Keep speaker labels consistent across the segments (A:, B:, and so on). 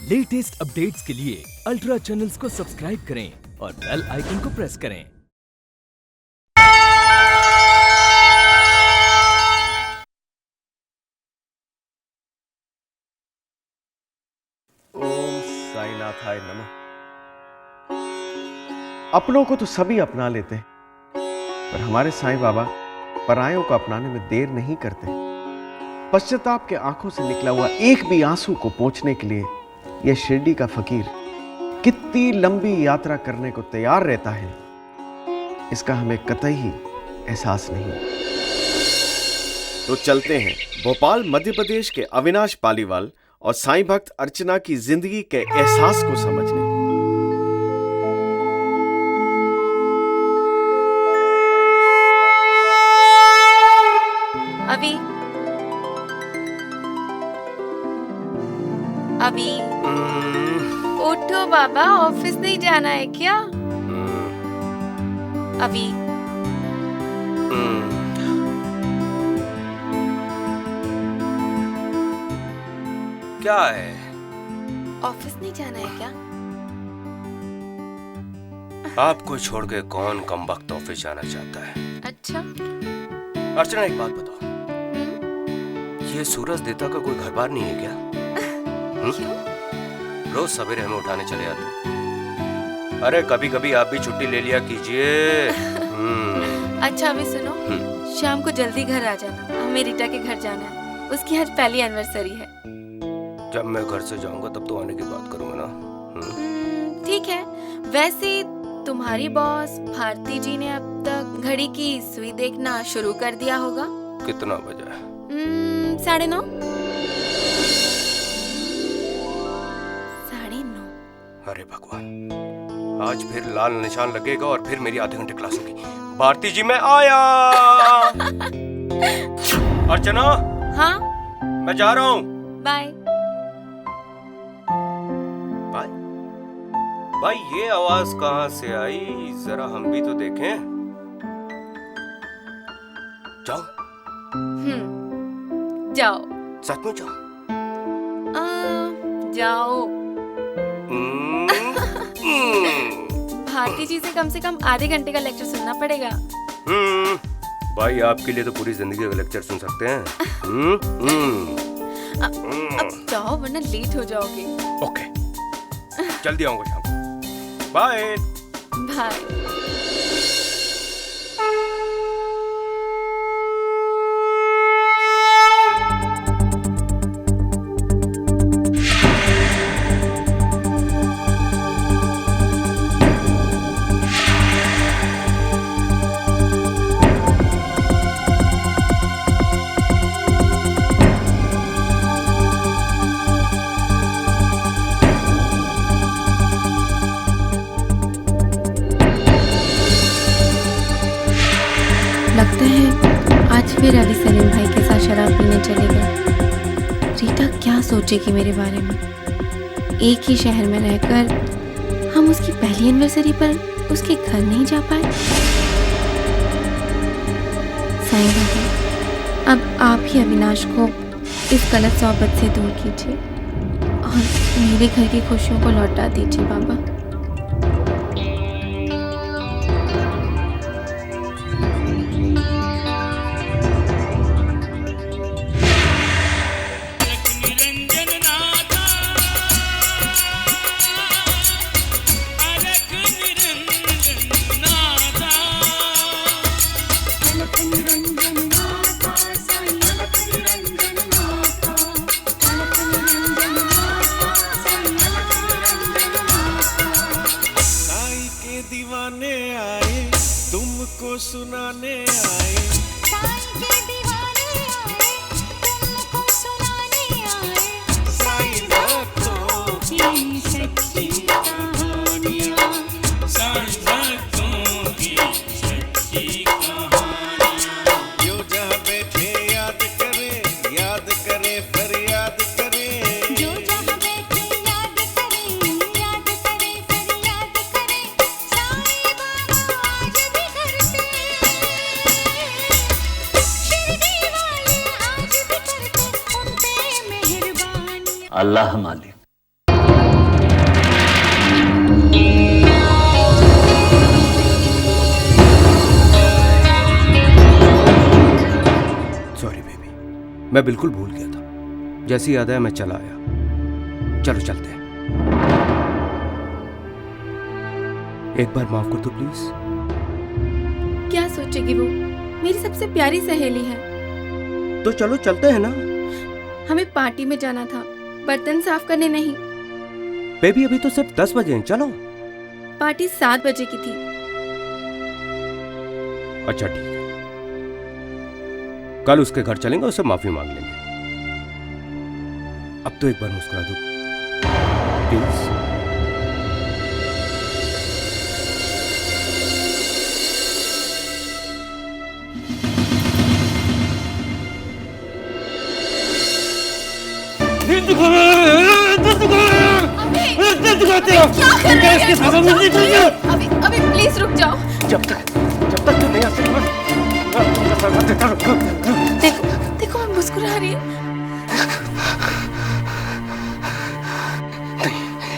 A: Latest updates के लिए ultra channels को सब्सक्राइब करें और बेल आइकन को प्रेस करें।
B: ओम साईनाथाय नमः। अपनों को तो सभी अपना लेते हैं, पर हमारे साईं बाबा परायों को अपनाने में देर नहीं करते। पश्चाताप के आंखों से निकला हुआ एक भी आंसू को पोंछने के लिए यह शिरडी का फकीर कितनी लंबी यात्रा करने को तैयार रहता है, इसका हमें कतई ही एहसास नहीं। तो चलते हैं भोपाल मध्य प्रदेश के अविनाश पालीवाल और साईं भक्त अर्चना की जिंदगी के एहसास को समझने।
C: अभी उठो बाबा, ऑफिस नहीं जाना है क्या? अभी
D: क्या है?
C: ऑफिस नहीं जाना है क्या?
D: आपको छोड़ के कौन कमबख्त ऑफिस जाना चाहता है?
C: अच्छा।
D: अर्चना एक बात बताओ, ये सूरज देवता का कोई घर बार नहीं है क्या?
C: क्यों?
D: रोज सवेरे हमें उठाने चले आते। अरे कभी कभी आप भी छुट्टी ले लिया कीजिए।
C: अच्छा अभी सुनो, शाम को जल्दी घर आ जाना, हमें रीटा के घर जाना है, उसकी आज पहली एनिवर्सरी है।
D: जब मैं घर से जाऊंगा तब तो आने की बात करूंगा ना।
C: ठीक है। वैसे तुम्हारी बॉस भारती जी ने अब तक घड़ी की सुई देखना शुरू कर दिया होगा।
D: कितना बजा?
C: 9:30। 9:30।
D: अरे भगवान, आज फिर लाल निशान लगेगा और फिर मेरी आधे घंटे क्लास होगी। भारती जी मैं आया। अर्चना।
C: हाँ
D: मैं जा रहा हूँ।
C: बाय।
D: बाय? भाई ये आवाज कहाँ से आई, जरा हम भी तो देखें। जाओ।
C: जाओ।
D: सच में जाओ?
C: जाओ। भारती जी से कम आधे घंटे का लेक्चर सुनना पड़ेगा।
D: भाई आपके लिए तो पूरी जिंदगी का लेक्चर सुन सकते हैं।
C: अब जाओ वरना लेट हो जाओगे।
D: ओके, जल्दी आऊंगा शाम को। बाय।
C: बाय। लगता है आज फिर अली सलीम भाई के साथ शराब पीने चले गए। रीटा क्या सोचेगी मेरे बारे में? एक ही शहर में रहकर हम उसकी पहली एनिवर्सरी पर उसके घर नहीं जा पाए। साईं बाबा, अब आप ही अविनाश को इस गलत सोहबत से दूर कीजिए और मेरे घर की खुशियों को लौटा दीजिए बाबा।
E: तुमको सुनाने आए, साईं के दीवाने आए, तुमको सुनाने आए, साईं भक्तों की सच्ची कहानियाँ, साईं भक्तों की सच्ची कहानियाँ। जो जहाँ बैठे याद करे फरियाद करे, जो जहाँ बैठे याद करे फरियाद करे, साईं बाबा आज भी करते, शिरडी वाले आज भी करते, उन पे मेहरबानी।
F: अल्लाह मालिक।
D: सॉरी बेबी, मैं बिल्कुल भूल गया था। जैसी याद है मैं चला आया। चलो चलते हैं। एक बार माफ कर दो प्लीज।
C: क्या सोचेगी वो? मेरी सबसे प्यारी सहेली है।
D: तो चलो चलते हैं ना।
C: हमें पार्टी में जाना था, बर्तन साफ करने नहीं।
D: बेबी अभी तो सिर्फ 10 बजे हैं, चलो।
C: पार्टी 7 बजे की थी।
D: अच्छा ठीक है, कल उसके घर चलेंगे, उससे माफी मांग लेंगे। अब तो एक बार मुस्कुरा दो प्लीज।
C: अभी प्लीज रुक जाओ।
D: जब तक तू नहीं आ सकता,
C: देखो देखो मैं मुस्कुरा रही हूँ।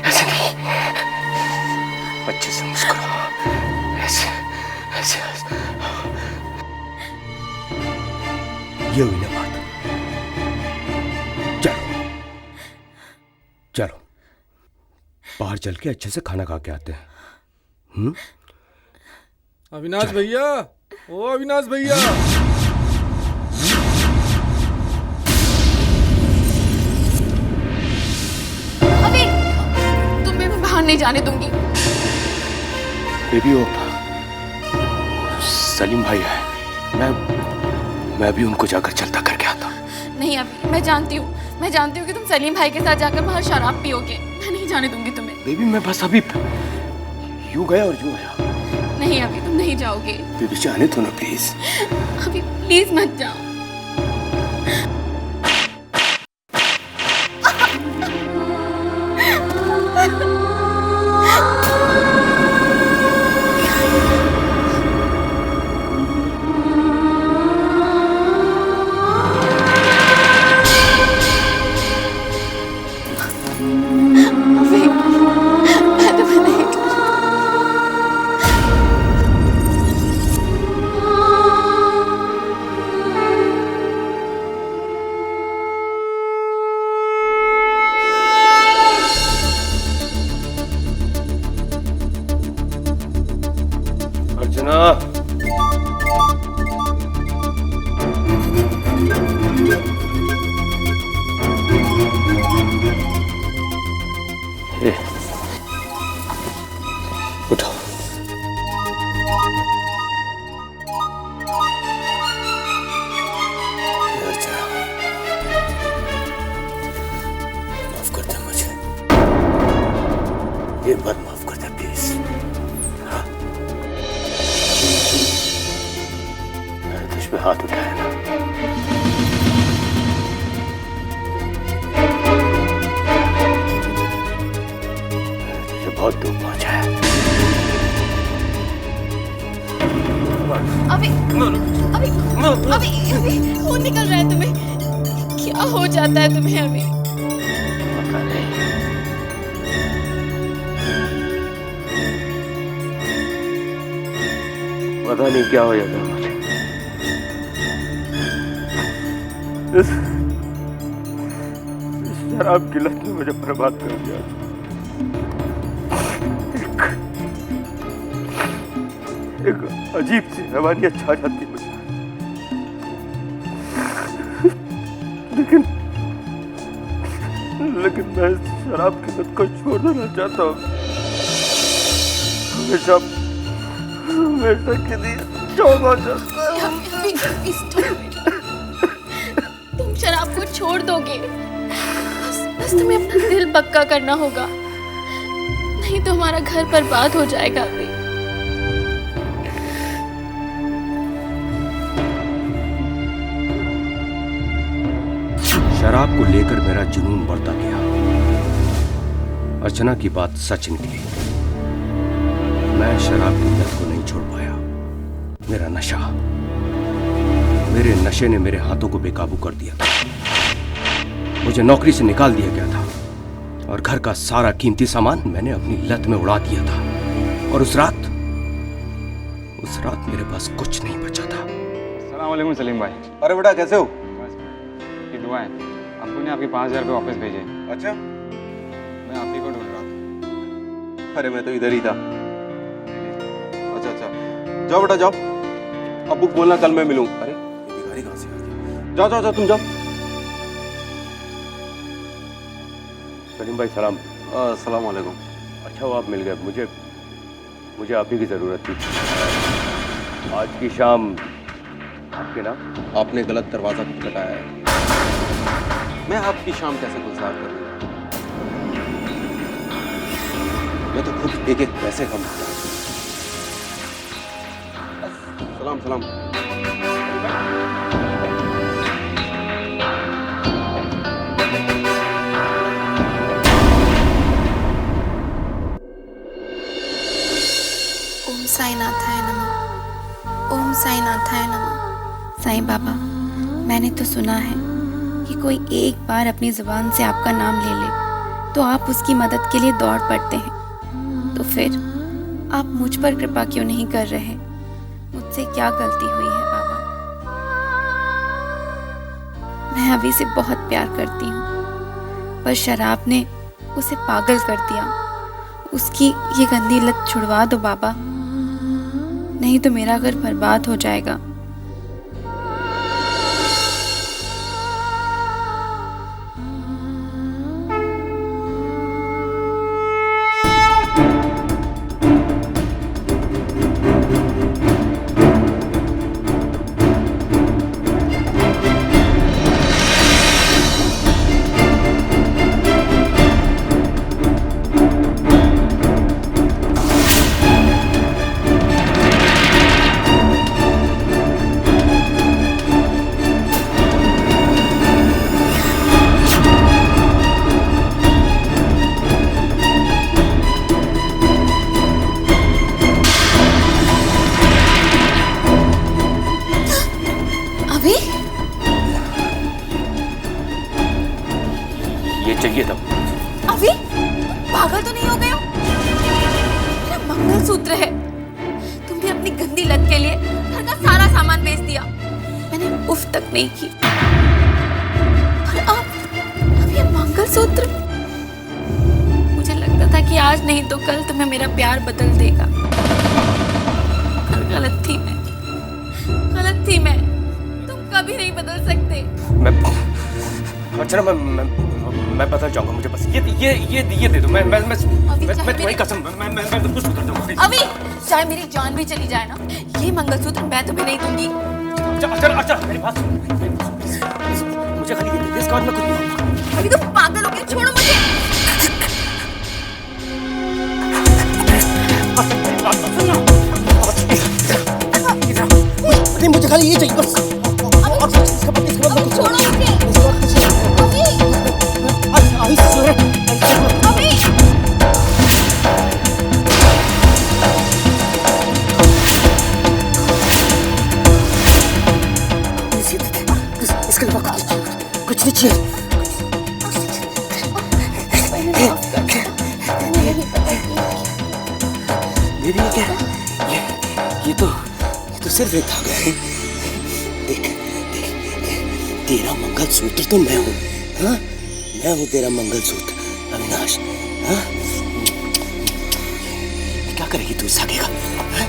D: ऐसे नहीं, अच्छे से मुस्कुरा। ऐसे ऐसे ये हुई ना बात। चलो चलो बाहर चल के अच्छे से खाना खा के आते हैं।
F: अविनाश भैया, ओ अविनाश भैया।
C: अभी तुम्हें मैं बाहर नहीं जाने दूंगी।
D: बेबी वो सलीम भाई है, मैं भी उनको जाकर चलता करके आता।
C: नहीं अभी मैं जानती हूँ कि तुम सलीम भाई के साथ जाकर बाहर शराब पियोगे। मैं नहीं जाने दूंगी तुम्हें।
D: बेबी मैं बस अभी यूं गया और यूं आया।
C: नहीं अभी तुम नहीं जाओगे।
D: बेबी जाने दो ना प्लीज।
C: अभी प्लीज मत जाओ।
D: अर्चना, उठो। अर्चना माफ कर दे मुझे, एक बार माफ कर दे प्लीज। मैंने तुझ पे हाथ उठाया ना, तुझे बहुत दुख पहुंचाया।
C: अभी खून निकल रहा है तुम्हें। क्या हो जाता है तुम्हें अभी?
D: पता नहीं, पता नहीं क्या हो जाता है मुझे। इस शराब की लत ने मुझे बर्बाद कर दिया। एक अजीब सी हैवानियत छा जाती है मुझे। लेकिन मैं इस शराब की लत को छोड़ देना चाहता हूँ। हमेशा के लिए छोड़ना चाहता हूँ।
C: तुम शराब को छोड़ दोगे, बस तुम्हें अपना दिल पक्का करना होगा, नहीं तो हमारा घर बर्बाद हो जाएगा। अभी
D: शराब को लेकर मेरा जुनून बढ़ता गया। अर्चना की बात सच निकली। मैं शराब की लत को नहीं छोड़ पाया। मेरा नशा, मेरे नशे ने मेरे हाथों को बेकाबू कर दिया था। मुझे नौकरी से निकाल दिया गया था। और घर का सारा कीमती सामान मैंने अपनी लत में उड़ा दिया था। और उस रात मेरे पास कुछ नहीं बचा था।
G: अस्सलाम वालेकुम सलीम भाई।
B: अरे बेटा कैसे हो?
G: बस की दुआएं। अब्बू ने आपके 5,000 रुपये वापस भेजे।
B: अच्छा,
G: मैं आप ही को ढूंढ रहा था।
B: अरे मैं तो इधर ही था। अच्छा, जाओ बेटा जाओ, अब्बू को बोलना कल मैं मिलूं। अरे ये भिखारी कहाँ से आ गया? जाओ तुम जाओ।
D: सलीम भाई सलाम।
B: अस्सलाम वालेकुम।
D: अच्छा वो आप मिल गए। मुझे आप ही की ज़रूरत थी। आज की शाम आपके नाम।
B: आपने गलत दरवाजा खटखटाया है। मैं आपकी शाम कैसे गुजार कर लूंगा? मैं तो खुद एक पैसे कमाता हूँ। सलाम।
C: ओम साई नाथाय नमः। ओम साई नाथाय नमः। साईं बाबा, मैंने तो सुना है कि कोई एक बार अपनी जुबान से आपका नाम ले ले तो आप उसकी मदद के लिए दौड़ पड़ते हैं। तो फिर आप मुझ पर कृपा क्यों नहीं कर रहे? मुझसे क्या गलती हुई है बाबा? मैं अभी से बहुत प्यार करती हूँ, पर शराब ने उसे पागल कर दिया। उसकी ये गंदी लत छुड़वा दो बाबा, नहीं तो मेरा घर बर्बाद हो जाएगा।
D: चाहिए था।
C: अभी पागल तो नहीं हो गए हो? मेरा मंगलसूत्र है। तुमने अपनी गंदी लत के लिए घर का सारा सामान बेच दिया। मैंने उफ तक नहीं की। और अब ये मंगलसूत्र, मुझे लगता था कि आज नहीं तो कल तुम्हें मेरा प्यार बदल देगा। गलत थी मैं। तुम कभी नहीं बदल सकते।
D: अच्छा मैं बदल जाऊंगा। मुझे बस ये दे दो। मैं तुम्हारी कसम मैं तो कुछ भी करता हूँ।
C: अभी चाहे मेरी जान भी चली जाए ना, ये मंगलसूत्र मैं तुम्हें नहीं दूंगी।
D: अच्छा मेरे पास मुझे खाली ये दे दे, इसके बाद मैं कुछ नहीं दूंगा।
C: अभी तुम पागल हो गए, छोड़ो मुझे।
D: नहीं मुझे खाली ये चाहिए बस।
C: छोड़ो मुझे।
D: इसके अलावा कुछ नहीं चाहिए। मेरी ये तो सिर्फ एक धागा है। देख तेरा मंगलसूत्र तो मैं हूँ। हाँ, मैं हूँ तेरा मंगलसूत्र अविनाश। हाँ, क्या करेगी तू इस धागे का? हाँ?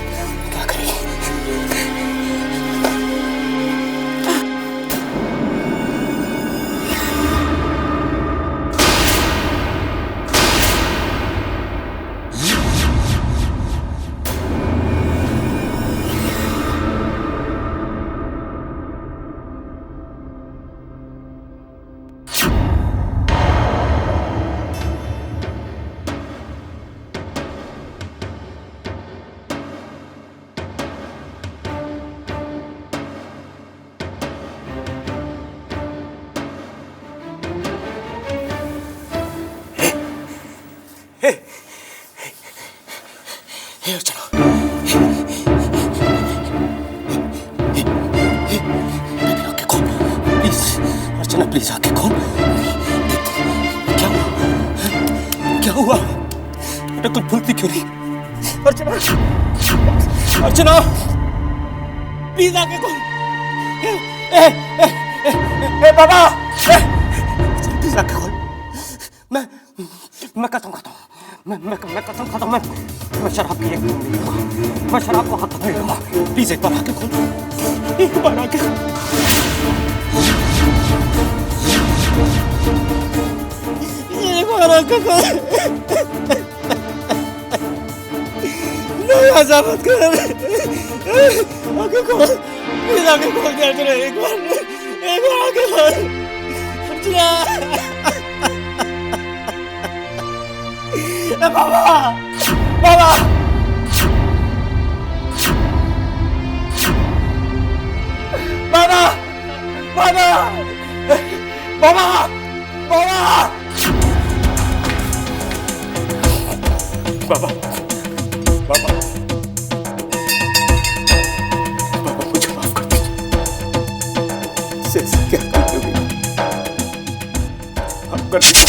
D: क्या करेगी? चलो आके खोल प्लीज। अर्चना प्लीज आके खोल। क्या हुआ? हुआ? बेटा कुछ भूलती क्यों नहीं? अर्चना, अर्चना, प्लीज आके खोल। ए बाबा, प्लीज आके खोल। मैं कसम खाता हूँ, मैं कसम खाता हूँ, मैं शराब की एक बूंद नहीं लूंगा, मैं शराब को हाथ तक नहीं लूंगा। प्लीज एक बार आके खोल, एक बार आके खोल। एक बार आके खोल। नहीं ऐसा मत कर, आके खोल, प्लीज आके खोल दे अर्चना, एक बार आके खोल अर्चना। बाबा, बाबा, बाबा, बाबा, बाबा, बाबा, बाबा, बाबा, बाबा मुझे माफ कर दीजिए। से क्या करते हो? माफ कर दीजिए।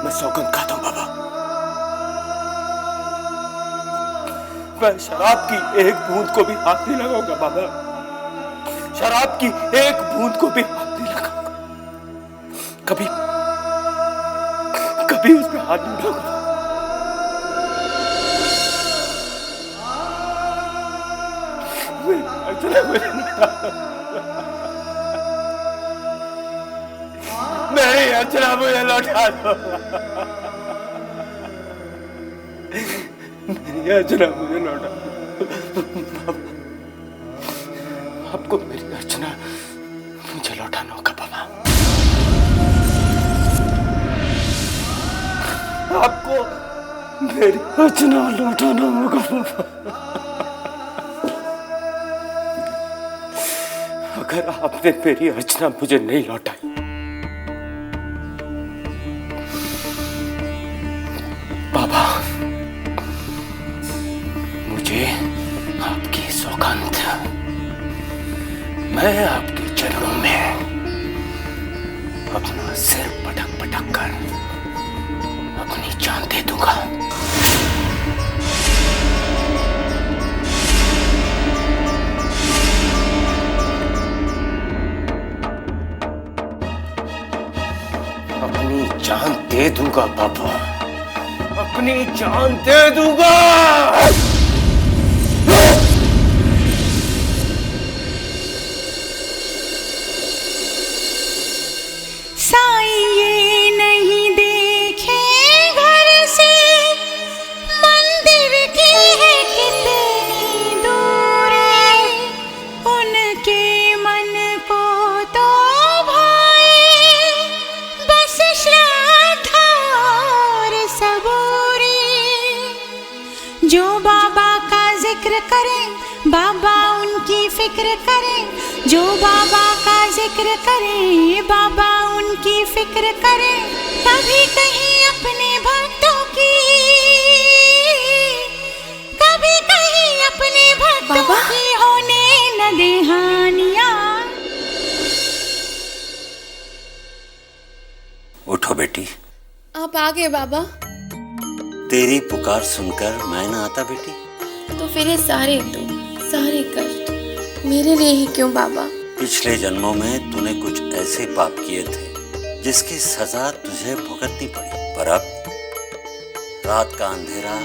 D: मैं सौगंध खाता हूं बाबा, मैं शराब की एक बूंद को भी हाथ नहीं लगाऊंगा बाबा, शराब की एक बूंद को भी हाथ नहीं लगाऊंगा, कभी कभी उसमें हाथ नहीं उठाऊंगा। मेरी अर्चना मुझे लौटा दो, मेरी अर्चना मुझे लौटा दो। आपको मेरी अर्चना मुझे लौटाना होगा बाबा, आपको मेरी अर्चना लौटाना होगा बाबा। अगर आपने मेरी अर्चना मुझे नहीं लौटाई, बाबा मुझे आपकी सौगंध, मैं आपके चरणों में अपना सिर पटक पटक कर अपनी जान दे दूंगा। अपनी जान दे दूंगा बाबा, अपनी जान दे दूंगा।
E: साई ये नहीं देखे घर से मंदिर की है कितनी दूरी, उनके मन को तो भाए बस श्रद्धा और सबूरी। जो बाबा का जिक्र करें बाबा उनकी फिक्र करें, जो बाबा का जिक्र करें बाबा उनकी फिक्र करें, कभी कहीं अपने भक्तों की, कभी कहीं अपने भक्तों की होने न दे हानियां।
H: उठो बेटी।
C: आप आ गए बाबा?
H: तेरी पुकार सुनकर मैं ना आता बेटी?
C: तो फिर ये सारे दुख, सारे कष्ट मेरे लिए ही क्यों बाबा?
H: पिछले जन्मों में तूने कुछ ऐसे पाप किए थे जिसकी सजा तुझे भुगतनी पड़ी, पर अब रात का अंधेरा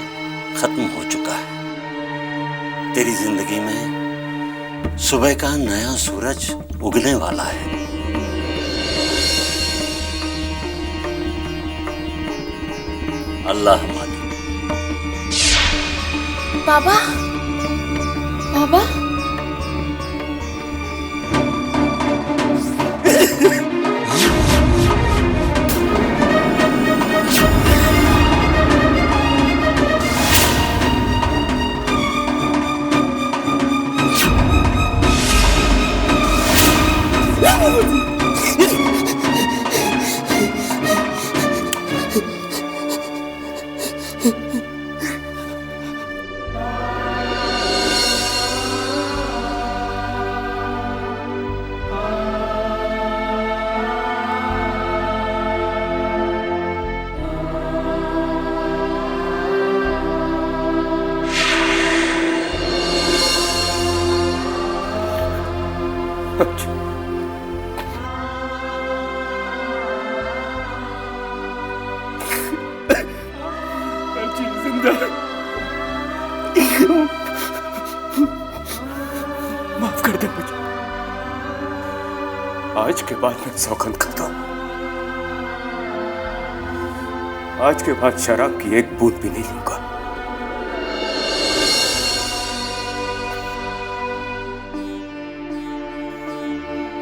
H: खत्म हो चुका है। तेरी जिंदगी में सुबह का नया सूरज उगने वाला है। अल्लाह मालिक।
C: बाबा, बाबा,
D: माफ कर दे मुझे। आज के बाद मैं सौगंध खाता हूं, आज के बाद शराब की एक बूंद भी नहीं लूंगा।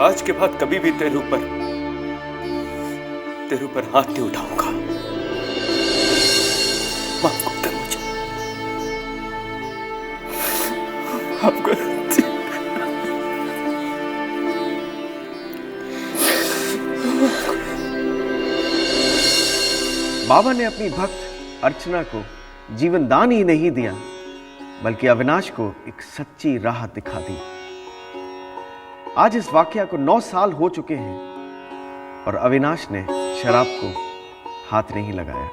D: आज के बाद कभी भी तेरे ऊपर हाथ नहीं उठाऊंगा। माफ कर दे मुझे, माफ कर दे।
B: बाबा ने अपनी भक्त अर्चना को जीवन दान ही नहीं दिया, बल्कि अविनाश को एक सच्ची राह दिखा दी। आज इस वाकया को 9 साल हो चुके हैं और अविनाश ने शराब को हाथ नहीं लगाया।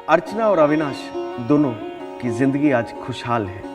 B: अर्चना और अविनाश दोनों की जिंदगी आज खुशहाल है।